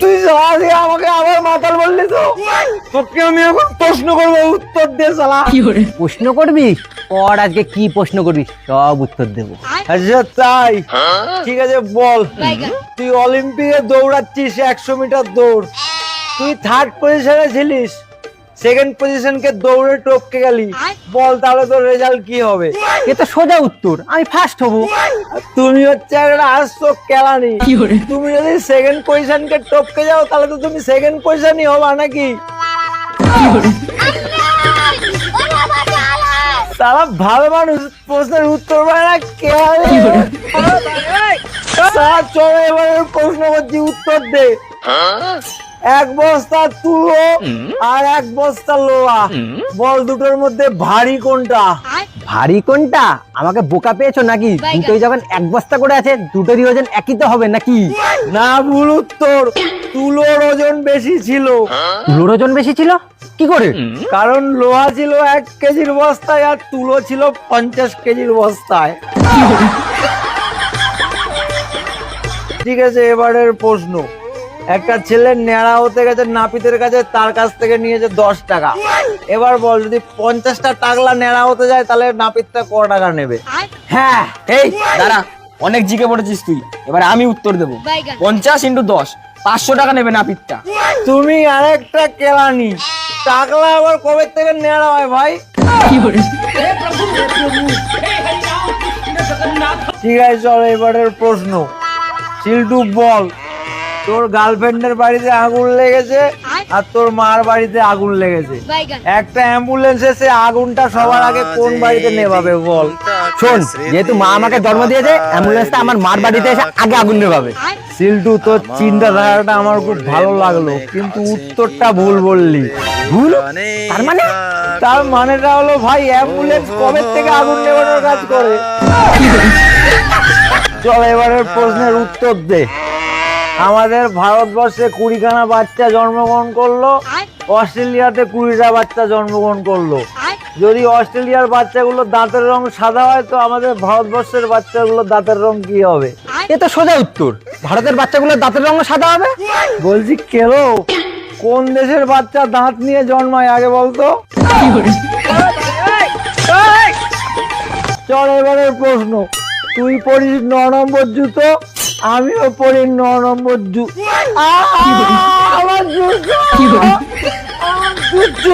তুই আমাকে আবার মাতাল বললি তো? তোকে আমি এখন প্রশ্ন করবো, উত্তর দে শালা। প্রশ্ন করবি? পর আজকে কি প্রশ্ন করবি সব উত্তর দেবো। আচ্ছা তাই, ঠিক আছে বল। তুই অলিম্পিকে দৌড়াচ্ছিস 100 মিটার দৌড়, তুই থার্ড পজিশনে ছিলিস, সেকেন্ড পজিশনকে দৌড়ে টপকে গেলি, বল তাহলে তোর রেজাল্ট কি হবে? এ তো সোজা উত্তর, আমি ফার্স্ট হবো। তুমি হচ্ছে একটা আসছো কেলানি। তুমি যদি সেকেন্ড পজিশনকে টপকে যাও তাহলে তো তুমি সেকেন্ড পজিশনই হবা নাকি? তারা ভালো মানুষ প্রশ্নের উত্তর পায় না, কেলানি। চলো এবারে প্রশ্ন করছি, উত্তর দে। এক বস্তা তুলো আর এক বস্তা লোহা, বল দুটোর মধ্যে ভারী কোনটা? ভারী কোনটা? আমাকে বোকা পেয়েছো নাকি? দুটোই যখন এক বস্তা করে আছে, দুটোরই ওজন একই তো হবে নাকি? না, ভুল উত্তর। তুলোর ওজন বেশি ছিল। তুলোর ওজন বেশি ছিল কি করে? কারণ লোহা ছিল 1 কেজির বস্তায় আর তুলো ছিল 50 কেজির বস্তায়। ঠিক আছে, এবারের প্রশ্ন। একটা ছেলে ন্যাড়া হতে গেছে নাপিতের কাছে, তার কাছ থেকে নিয়েছে 10 টাকা। এবার বল, যদি 50টা টাকলা ন্যাড়া হতে যায় তাহলে নাপিতটা ক টাকা নেবে? হ্যাঁ, এই দাঁড়া, অনেক জিকে পড়েছিস তুই, এবার আমি উত্তর দেবো। 50 × 10, 500 টাকা নেবে নাপিতটা। তুমি আরেকটা কেলানি। টাকলা আবার কবে থেকে ন্যাড়া হয় ভাই? ঠিক আছে, চলো এবারের প্রশ্ন। শিল্টু বল, তোর গার্লফ্রেন্ডের বাড়িতে আগুন লেগেছে আর তোর মার বাড়িতে আগুন লেগেছে, একটা অ্যাম্বুলেন্স এসে আগুনটা সবার আগে কোন বাড়িতে নেভাবে বল? শোন, যেহেতু মা আমাকে জন্ম দিয়েছে, অ্যাম্বুলেন্সটা আমার মার বাড়িতে এসে আগে আগুন নেভাবে। শিল্টু, তোর চিন্তাধারাটা আমার খুব ভালো লাগলো, কিন্তু উত্তরটা ভুল বললি। ভুল? তার মানে? তার মানেটা হলো ভাই, অ্যাম্বুলেন্স কবে থেকে আগুন নেভানোর কাজ করে। চল এবারের প্রশ্নের উত্তর দে। আমাদের ভারতবর্ষে 20খানা বাচ্চা জন্মগ্রহণ করলো, অস্ট্রেলিয়াতে 20টা বাচ্চা জন্মগ্রহণ করলো। যদি অস্ট্রেলিয়ার বাচ্চাগুলো দাঁতের রং সাদা হয়, তো আমাদের ভারতবর্ষের বাচ্চাগুলো দাঁতের রং কি হবে? এ তো সোজা উত্তর, ভারতের বাচ্চাগুলোর দাঁতের রং সাদা হবে। বলছি কেলো, কোন দেশের বাচ্চা দাঁত নিয়ে জন্মায় আগে বলতো? চল এবারের প্রশ্ন। তুই পড়িস 9 নম্বর জুতো, আমিও পড়ি 9 নম্বর জুতো। আমার জুতো, আমার জুতো।